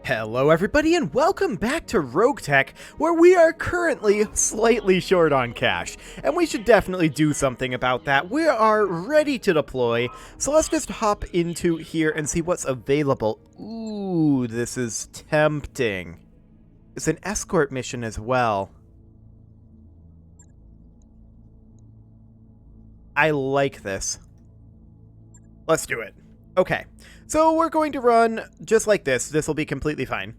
Hello everybody and welcome back to RogueTech, where we are currently slightly short on cash, and we should definitely do something about that. We are ready to deploy, so let's just hop into here and see what's available. Ooh, this is tempting. It's an escort mission as well. I like this. Let's do it. Okay, so we're going to run just like this. This will be completely fine.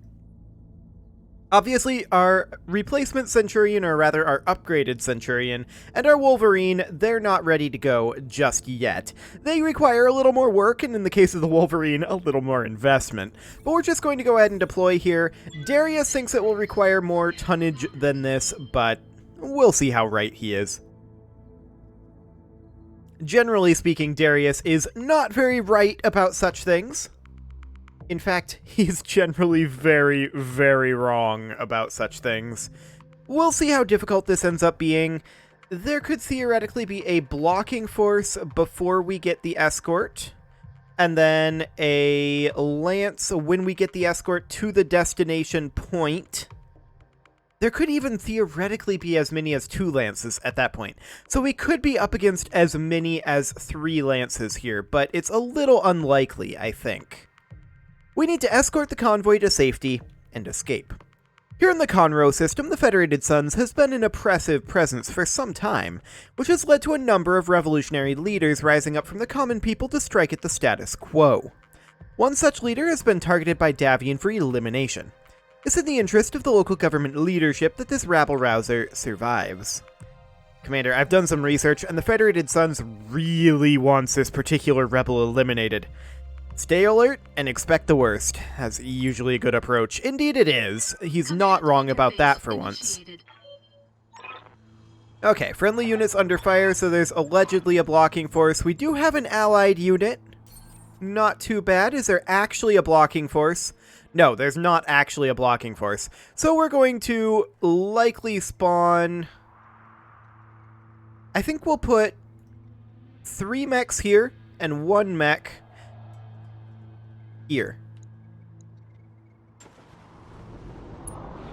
Obviously, our replacement Centurion, or rather our upgraded Centurion, and our Wolverine, they're not ready to go just yet. They require a little more work, and in the case of the Wolverine, a little more investment. But we're just going to go ahead and deploy here. Darius thinks it will require more tonnage than this, but we'll see how right he is. Generally speaking, Darius is not very right about such things. In fact, he's generally very, very wrong about such things. We'll see how difficult this ends up being. There could theoretically be a blocking force before we get the escort, and then a lance when we get the escort to the destination point. There could even theoretically be as many as 2 lances at that point. So we could be up against as many as 3 lances here, but it's a little unlikely, I think. We need to escort the convoy to safety and escape. Here in the Conroe system, the Federated Sons has been an oppressive presence for some time, which has led to a number of revolutionary leaders rising up from the common people to strike at the status quo. One such leader has been targeted by Davian for elimination. It's in the interest of the local government leadership that this rabble-rouser survives. Commander, I've done some research, and the Federated Sons really wants this particular rebel eliminated. Stay alert and expect the worst. That's usually a good approach. Indeed it is. He's not wrong about that for once. Okay, friendly units under fire, so there's allegedly a blocking force. We do have an allied unit. Not too bad. Is there actually a blocking force? No, there's not actually a blocking force. So we're going to likely spawn... I think we'll put 3 mechs here and 1 mech here.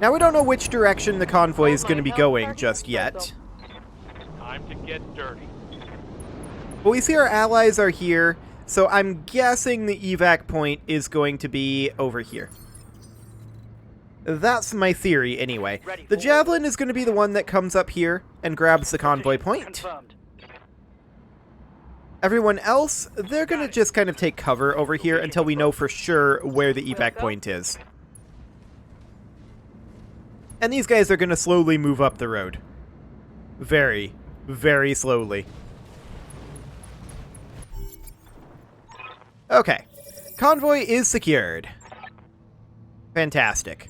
Now we don't know which direction the convoy is going to be going just yet. Time to get dirty. But we see our allies are here. So I'm guessing the evac point is going to be over here. That's my theory, anyway. The Javelin is going to be the one that comes up here and grabs the convoy point. Everyone else, they're going to just kind of take cover over here until we know for sure where the evac point is. And these guys are going to slowly move up the road. Very, very slowly. Okay, convoy is secured. Fantastic.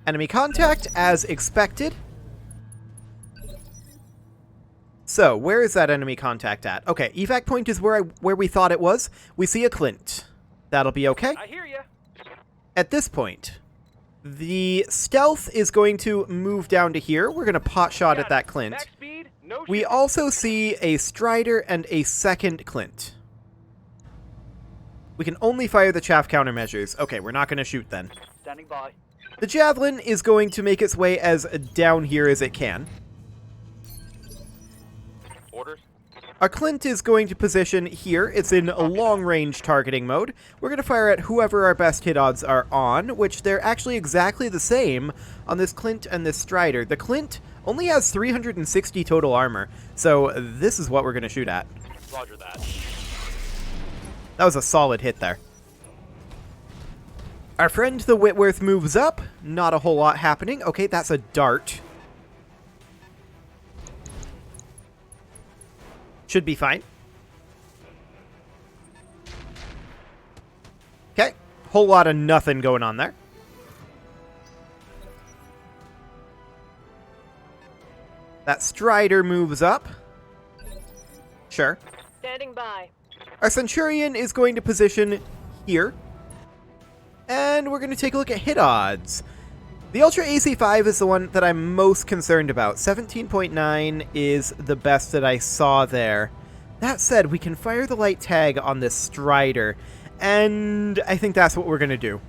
Enemy contact, as expected. So, where is that enemy contact at? Okay, evac point is where we thought it was. We see a Clint. That'll be okay. I hear ya. At this point, the stealth is going to move down to here. We're going to pot shot at that Clint. Max speed, no We shit. also see a Strider and a second Clint. We can only fire the chaff countermeasures. Okay, we're not going to shoot then. Standing by. The Javelin is going to make its way as down here as it can. Orders. Our Clint is going to position here. It's in a long-range targeting mode. We're going to fire at whoever our best hit odds are on, which they're actually exactly the same on this Clint and this Strider. The Clint only has 360 total armor, so this is what we're going to shoot at. Roger that. That was a solid hit there. Our friend the Whitworth moves up. Not a whole lot happening. Okay, that's a dart. Should be fine. Okay, whole lot of nothing going on there. That Strider moves up. Sure. Standing by. Our Centurion is going to position here. And we're going to take a look at hit odds. The Ultra AC5 is the one that I'm most concerned about. 17.9 is the best that I saw there. That said, we can fire the light tag on this Strider, and I think that's what we're going to do.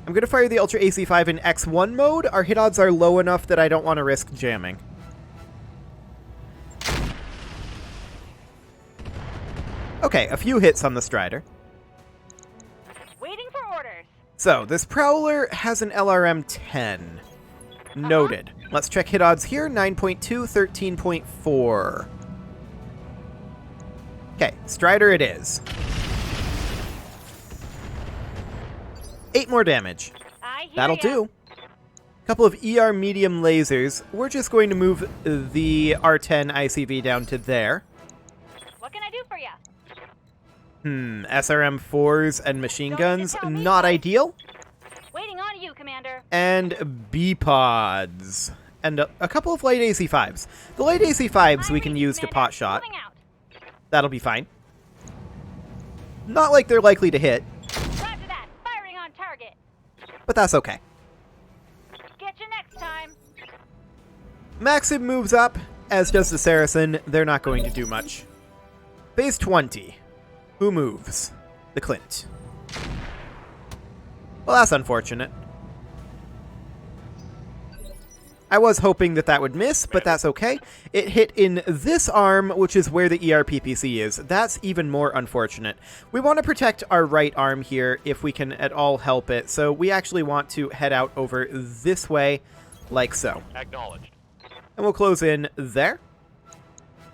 I'm going to fire the Ultra AC-5 in X1 mode. Our hit odds are low enough that I don't want to risk jamming. Okay, a few hits on the Strider. Waiting for orders. So, this Prowler has an LRM 10. Noted. Let's check hit odds here. 9.2, 13.4. Okay, Strider it is. 8 more damage. I hear That'll ya. do. Couple of ER medium lasers. We're just going to move the R10 ICV down to there. What can I do for ya? SRM 4s and machine Don't need to guns, tell me not twice. ideal. Waiting on you, Commander. And B-pods. And a couple of light AC-5s. The light AC-5s we can I'm use to Commander. pot shot. Moving out. That'll be fine. Not like they're likely to hit, Roger that. Firing on target. but that's okay. Get you next time. Maxim moves up, as does the Saracen. They're not going to do much. Phase 20. Who moves? The Clint. Well, that's unfortunate. I was hoping that that would miss, but that's okay. It hit in this arm, which is where the ERPPC is. That's even more unfortunate. We want to protect our right arm here if we can at all help it, so we actually want to head out over this way, like so. Acknowledged. And we'll close in there.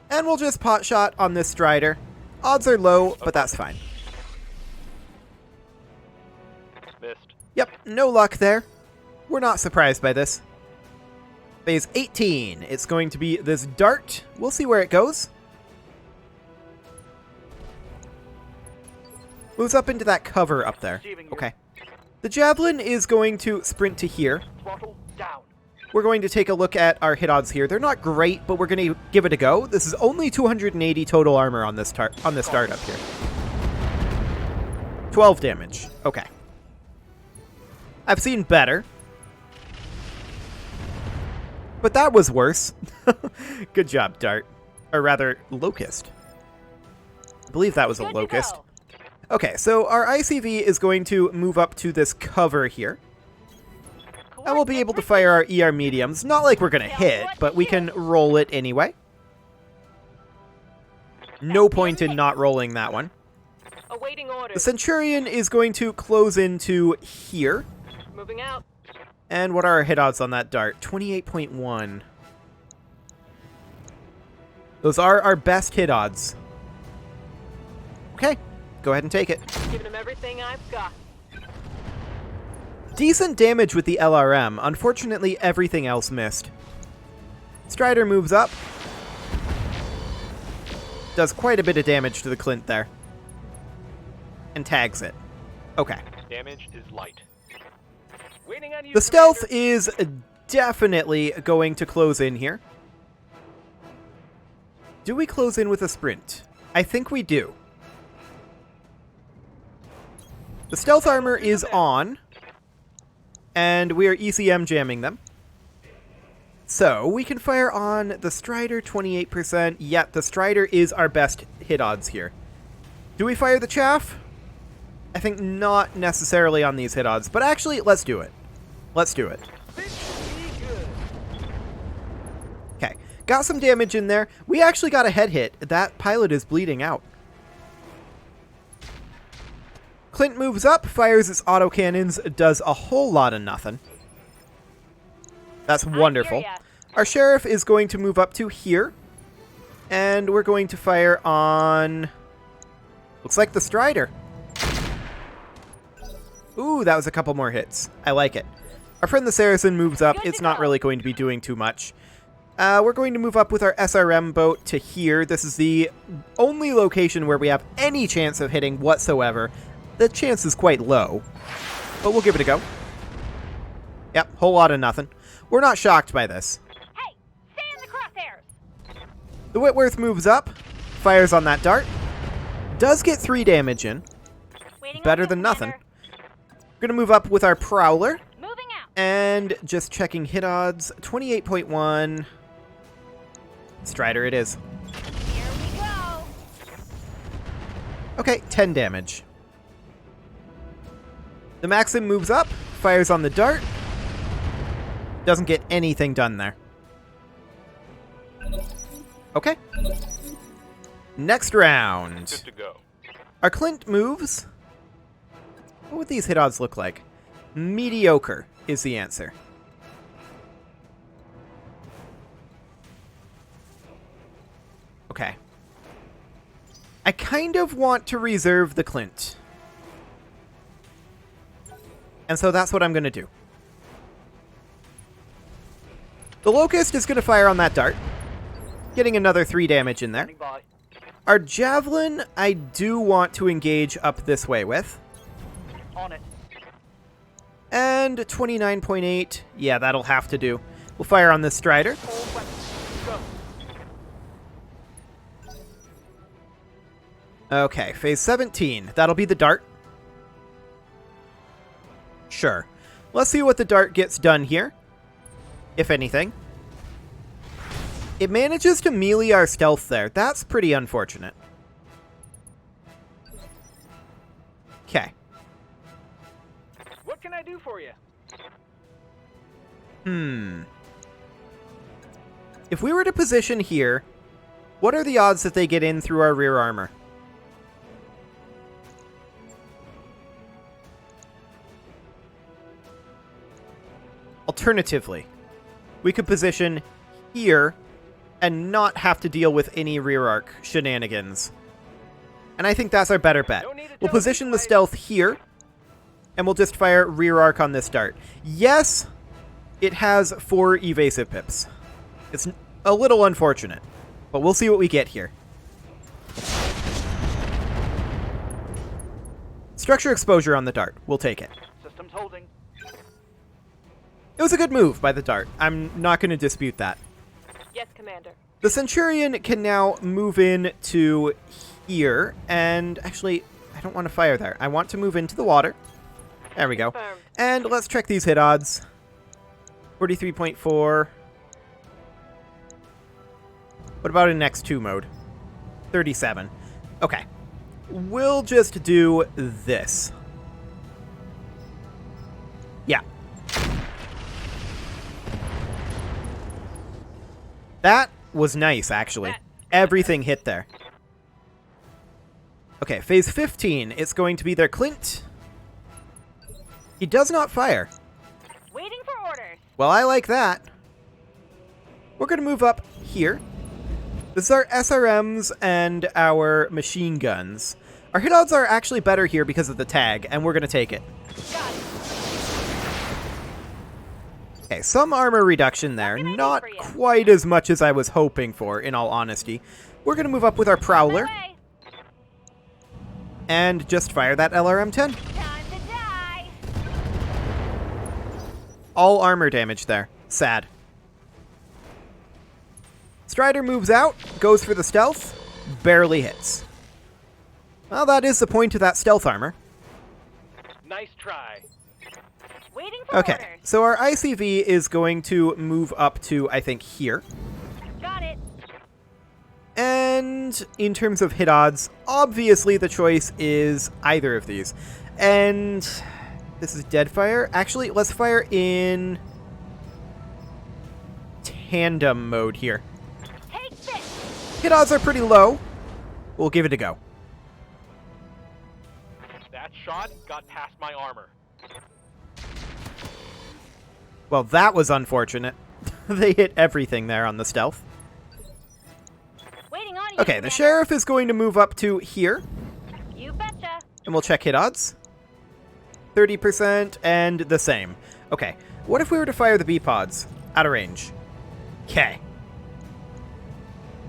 And we'll just pot shot on this Strider. Odds are low, but that's fine. Missed. Yep, no luck there. We're not surprised by this. Phase 18. It's going to be this dart. We'll see where it goes. Moves up into that cover up there. Okay. The Javelin is going to sprint to here. Throttle down. We're going to take a look at our hit odds here. They're not great, but we're going to give it a go. This is only 280 total armor on this dart up here. 12 damage. Okay. I've seen better. But that was worse. Good job, Dart. Or rather, Locust. I believe that was a Good to Locust. go. Okay, so our ICV is going to move up to this cover here. And we'll be able to fire our ER mediums. Not like we're going to hit, but we can roll it anyway. No point in not rolling that one. Awaiting The orders. Centurion is going to close into here. Moving out. And what are our hit odds on that dart? 28.1. Those are our best hit odds. Okay, go ahead and take it. Giving him everything I've got. Decent damage with the LRM. Unfortunately, everything else missed. Strider moves up. Does quite a bit of damage to the Clint there. And tags it. Okay. Damage is light. Waiting on you. The stealth is definitely going to close in here. Do we close in with a sprint? I think we do. The stealth armor is on. And we are ECM jamming them. So, we can fire on the Strider 28%. Yet, the Strider is our best hit odds here. Do we fire the Chaff? I think not necessarily on these hit odds. But actually, let's do it. Let's do it. Okay, got some damage in there. We actually got a head hit. That pilot is bleeding out. Clint moves up, fires its autocannons, does a whole lot of nothing. That's wonderful. ya. Our Sheriff is going to move up to here. And we're going to fire on... looks like the Strider. Ooh, that was a couple more hits. I like it. Our friend the Saracen moves up. Good to It's not go. really going to be doing too much. We're going to move up with our SRM boat to here. This is the only location where we have any chance of hitting whatsoever. The chance is quite low, but we'll give it a go. Yep, whole lot of nothing. We're not shocked by this. Hey, stay in the crosshairs. The Whitworth moves up, fires on that dart. Does get 3 damage in. Waiting Better on you, than nothing. Commander. We're going to move up with our Prowler. Moving out. And just checking hit odds, 28.1. Strider it is. Here we go. Okay, 10 damage. The Maxim moves up, fires on the dart. Doesn't get anything done there. Okay. Next round. Good to go. Our Clint moves. What would these hit odds look like? Mediocre is the answer. Okay. I kind of want to reserve the Clint. And so that's what I'm going to do. The Locust is going to fire on that dart, getting another 3 damage in there. Standing by. Our Javelin, I do want to engage up this way with. On it. And 29.8. Yeah, that'll have to do. We'll fire on this Strider. All weapons. Go. Okay, phase 17. That'll be the dart. Sure. Let's see what the dart gets done here, if anything. It manages to melee our stealth there. That's pretty unfortunate. Okay. What can I do for you? If we were to position here, what are the odds that they get in through our rear armor? Alternatively, we could position here and not have to deal with any rear arc shenanigans. And I think that's our better bet. We'll position the stealth here, and we'll just fire rear arc on this dart. Yes, it has 4 evasive pips. It's a little unfortunate, but we'll see what we get here. Structure exposure on the dart. We'll take it. Systems holding. It was a good move by the dart. I'm not going to dispute that. Yes, Commander. The Centurion can now move in to here, and actually, I don't want to fire there. I want to move into the water. There we go. Confirmed. And let's check these hit odds. 43.4. What about in X2 mode? 37. Okay. We'll just do this. Yeah. That was nice, actually. Everything hit there. Okay, phase 15. It's going to be their Clint. He does not fire. Waiting for orders. Well, I like that. We're going to move up here. This is our SRMs and our machine guns. Our hit odds are actually better here because of the tag, and we're going to take it. Got it. Okay, some armor reduction there. What can I do Not for you? quite as much as I was hoping for, in all honesty. We're going to move up with our Prowler My way. and just fire that LRM-10. Time to die. All armor damage there. Sad. Strider moves out, goes for the stealth, barely hits. Well, that is the point of that stealth armor. Nice try. Waiting for Okay, orders. so our ICV is going to move up to, I think, here. Got it. And in terms of hit odds, obviously the choice is either of these. And this is dead fire. Actually, let's fire in tandem mode here. Take this. Hit odds are pretty low. We'll give it a go. That shot got past my armor. Well, that was unfortunate. They hit everything there on the stealth. Waiting on you. Okay, the Commander. sheriff is going to move up to here, You betcha. and we'll check hit odds. 30% and the same. Okay, what if we were to fire the B-pods out of range? Okay.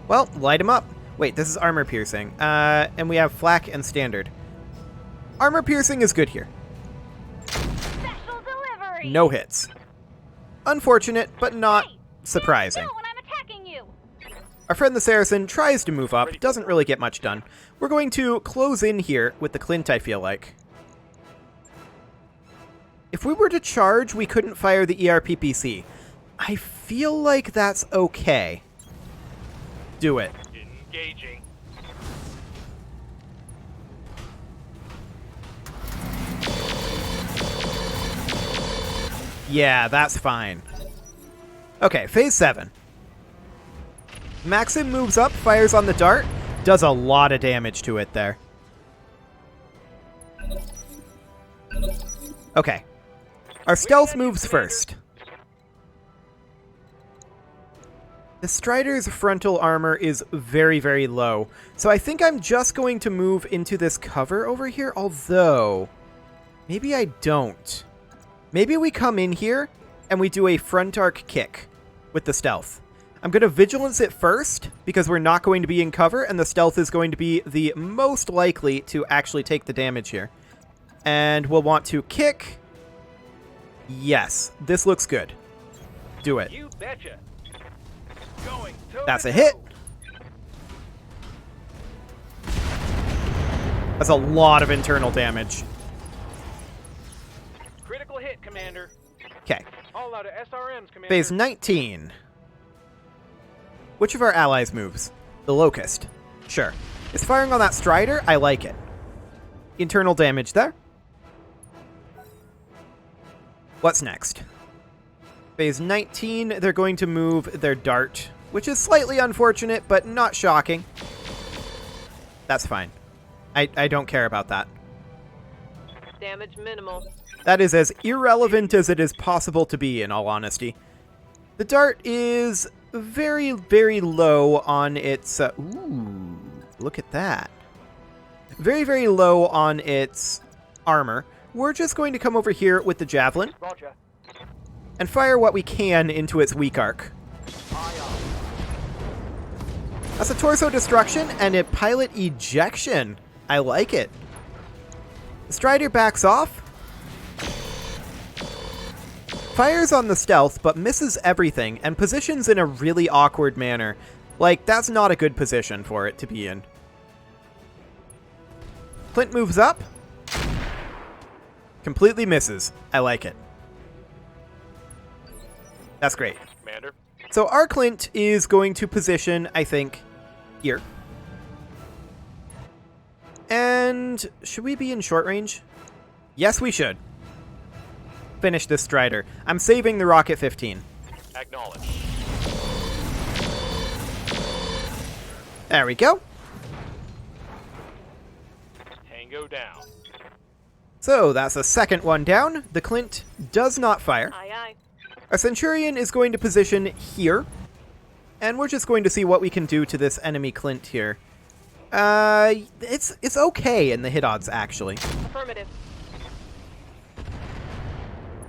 Well, light him up. Wait, this is armor piercing. And we have flak and standard. Armor piercing is good here. Special delivery. No hits. Unfortunate, but not Hey, surprising. stand still when I'm attacking you. Our friend the Saracen tries to move up, doesn't really get much done. We're going to close in here with the Clint, I feel like. If we were to charge, we couldn't fire the ERPPC. I feel like that's okay. Do it. Engaging. Yeah, that's fine. Okay, phase 7. Maxim moves up, fires on the dart, does a lot of damage to it there. Okay. Our stealth moves first. The Strider's frontal armor is very, very low, so I think I'm just going to move into this cover over here, although maybe I don't. Maybe we come in here and we do a front arc kick with the stealth. I'm going to vigilance it first because we're not going to be in cover and the stealth is going to be the most likely to actually take the damage here. And we'll want to kick. Yes, this looks good. Do it. You betcha. That's a hit. That's a lot of internal damage. Critical hit, Commander. Okay. All out of SRMs, Commander. Phase 19. Which of our allies moves? The Locust. Sure. It's firing on that Strider. I like it. Internal damage there. What's next? Phase 19, they're going to move their dart, which is slightly unfortunate, but not shocking. That's fine. I don't care about that. Damage minimal. That is as irrelevant as it is possible to be, in all honesty. The dart is very, very low on its... ooh, look at that. Very, very low on its armor. We're just going to come over here with the javelin. Roger. And fire what we can into its weak arc. That's a torso destruction and a pilot ejection. I like it. The Strider backs off. Fires on the stealth, but misses everything and positions in a really awkward manner. Like, that's not a good position for it to be in. Clint moves up. Completely misses. I like it. That's great. Commander. So our Clint is going to position, I think, here. And should we be in short range? Yes, we should. Finish this Strider. I'm saving the Rocket 15. Acknowledge. There we go. Tango down. So that's a second one down. The Clint does not fire. Aye, aye. Our Centurion is going to position here. And we're just going to see what we can do to this enemy Clint here. It's okay in the hit odds, actually. Affirmative.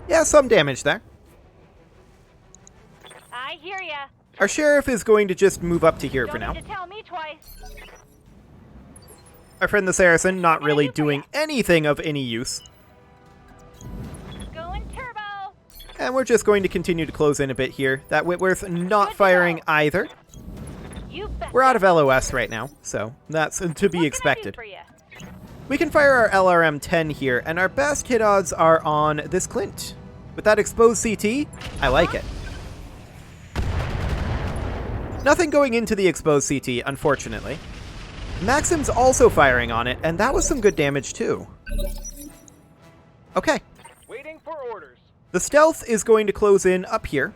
Yeah, some damage there. I hear ya. Our Sheriff is going to just move up to here Don't for now. need to tell me twice. Our friend the Saracen not really doing anything of any use. Going turbo. And we're just going to continue to close in a bit here. That Whitworth not Good to firing go. either. You bet. We're out of LOS right now, so that's to be What can I do expected. for ya? We can fire our LRM-10 here, and our best hit odds are on this Clint. With that exposed CT, I like it. Nothing going into the exposed CT, unfortunately. Maxim's also firing on it, and that was some good damage too. Okay. Waiting for orders. The stealth is going to close in up here,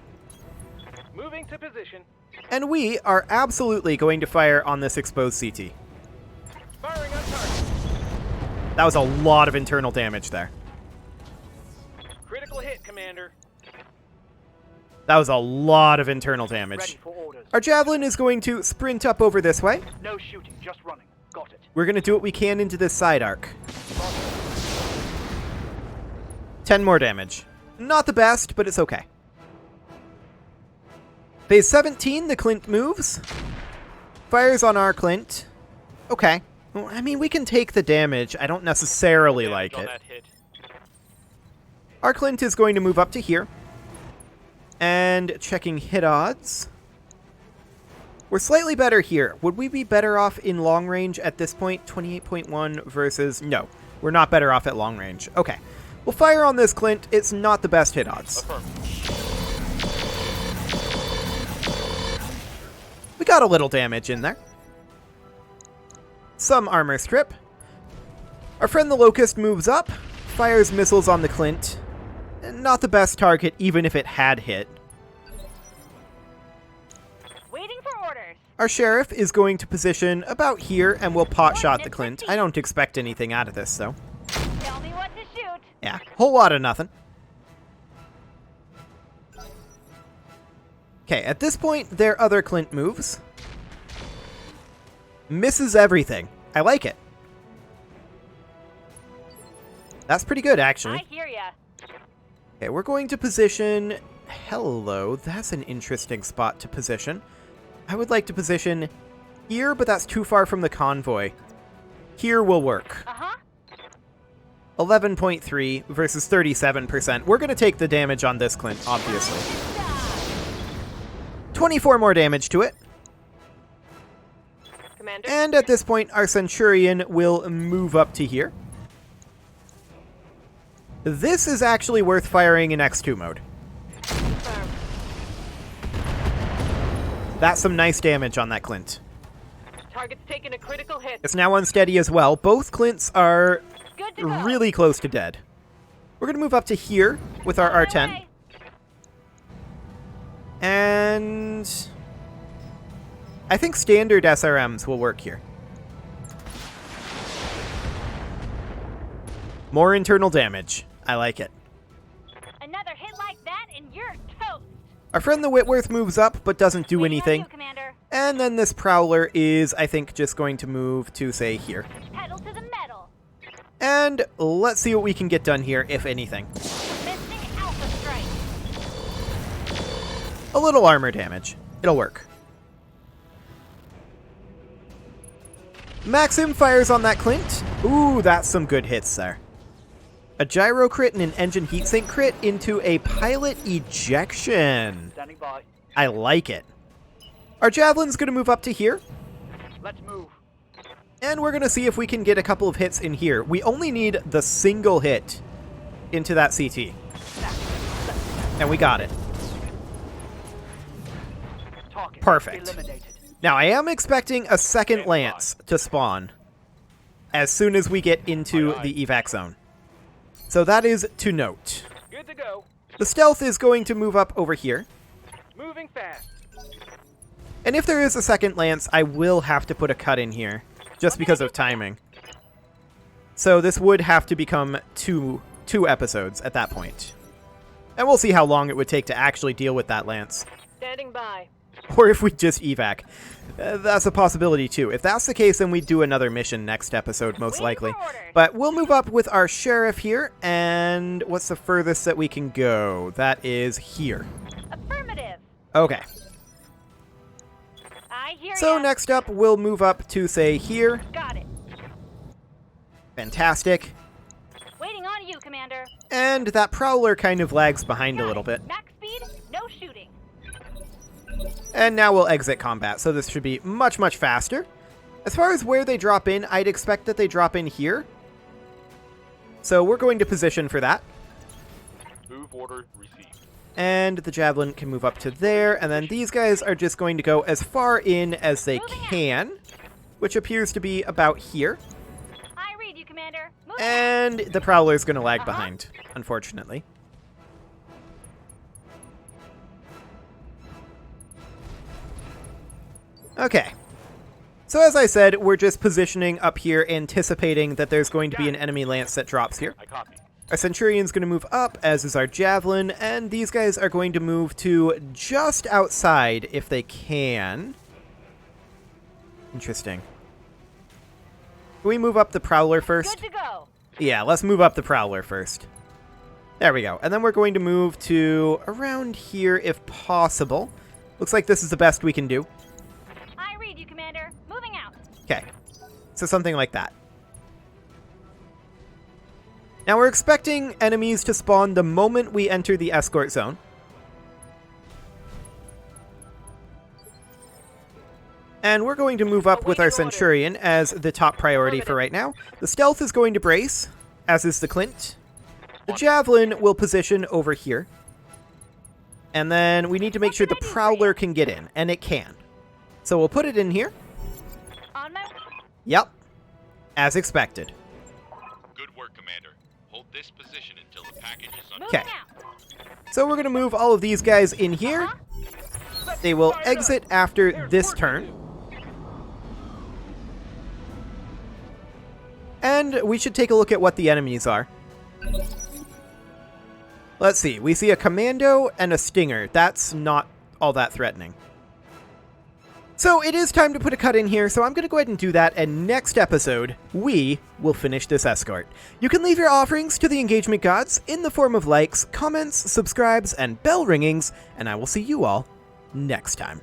Moving to position. and we are absolutely going to fire on this exposed CT. Firing on target. That was a lot of internal damage there. Critical hit, Commander. That was a lot of internal damage. Ready for orders. Our Javelin is going to sprint up over this way. No shooting, just running. Got it. We're going to do what we can into this side arc. 10 more damage. Not the best, but it's okay. Phase 17, the Clint moves. Fires on our Clint. Okay. Well, I mean, we can take the damage. I don't necessarily like On it. that hit. Our Clint is going to move up to here. And checking hit odds. We're slightly better here. Would we be better off in long range at this point? 28.1 versus... No, we're not better off at long range. Okay. We'll fire on this Clint. It's not the best hit odds. Affirmative. We got a little damage in there. Some armor strip. Our friend the Locust moves up. Fires missiles on the Clint. not the best target, even if it had hit. Waiting for orders. Our sheriff is going to position about here, and we'll pot shot the Clint. I don't expect anything out of this, though. Tell me what to shoot. Yeah, whole lot of nothing. Okay, at this point, their other Clint moves. Misses everything. I like it. That's pretty good, actually. I hear ya. Okay, we're going to position... Hello, that's an interesting spot to position. I would like to position here, but that's too far from the convoy. Here will work. Uh-huh. 11.3 versus 37%. We're going to take the damage on this Clint, obviously. 24 more damage to it. Commander. And at this point, our Centurion will move up to here. This is actually worth firing in X2 mode. Confirmed. That's some nice damage on that Clint. Target's taken a critical hit. It's now unsteady as well. Both Clints are Good to go. really close to dead. We're going to move up to here with our On my R10. way. And I think standard SRMs will work here. More internal damage. I like it. Another hit like that and you're toast. Our friend the Whitworth moves up, but doesn't do Waiting on anything. you, Commander. And then this Prowler is, I think, just going to move to, say, here. Pedal to the metal. And let's see what we can get done here, if anything. Missing Alpha Strike. A little armor damage. It'll work. Maxim fires on that Clint. Ooh, that's some good hits there. A gyro crit and an engine heatsink crit into a pilot ejection. Standing by. I like it. Our Javelin's going to move up to here, Let's move. and we're going to see if we can get a couple of hits in here. We only need the single hit into that CT. And we got it. Target Perfect. eliminated. Now, I am expecting a second Lance to spawn as soon as we get into the evac zone. So that is to note. Good to go. The stealth is going to move up over here. Moving fast. And if there is a second Lance, I will have to put a cut in here, just because of timing. So this would have to become two episodes at that point. And we'll see how long it would take to actually deal with that Lance. Standing by. Or if we just evac. That's a possibility too. If that's the case, then we do another mission next episode, most Waiting likely. for orders. But we'll move up with our sheriff here, and what's the furthest that we can go? That is here. Affirmative. Okay. I hear So ya. next up, we'll move up to, say, here. Got it. Fantastic. Waiting on you, Commander. And that Prowler kind of lags behind a Got little it. bit. Max speed, no shooting. And now we'll exit combat, so this should be much, much faster. As far as where they drop in, I'd expect that they drop in here. So we're going to position for that. Move order received. And the Javelin can move up to there, and then these guys are just going to go as far in as they can, which appears to be about here. I read you, Commander. Moving out. And the Prowler's going to lag behind, unfortunately. Okay. So as I said, we're just positioning up here, anticipating that there's going to be an enemy lance that drops here. I copy. Our Centurion's going to move up, as is our Javelin, and these guys are going to move to just outside if they can. Interesting. Can we move up the Prowler first? Good to go. Yeah, let's move up the Prowler first. There we go. And then we're going to move to around here if possible. Looks like this is the best we can do. I read you, Commander. Moving out. Okay. So something like that. Now we're expecting enemies to spawn the moment we enter the escort zone. And we're going to move up with our Centurion as the top priority for right now. The Stealth is going to brace, as is the Clint. The Javelin will position over here. And then we need to make sure the Prowler can get in, and it can. So we'll put it in here. On my... Yep. As expected. Good work, Commander. Hold this position until the package is Moving Okay. out. So we're going to move all of these guys in here. They will exit after this turn. And we should take a look at what the enemies are. Let's see. We see a commando and a stinger. That's not all that threatening. So it is time to put a cut in here, so I'm going to go ahead and do that, and next episode, we will finish this escort. You can leave your offerings to the engagement gods in the form of likes, comments, subscribes, and bell ringings, and I will see you all next time.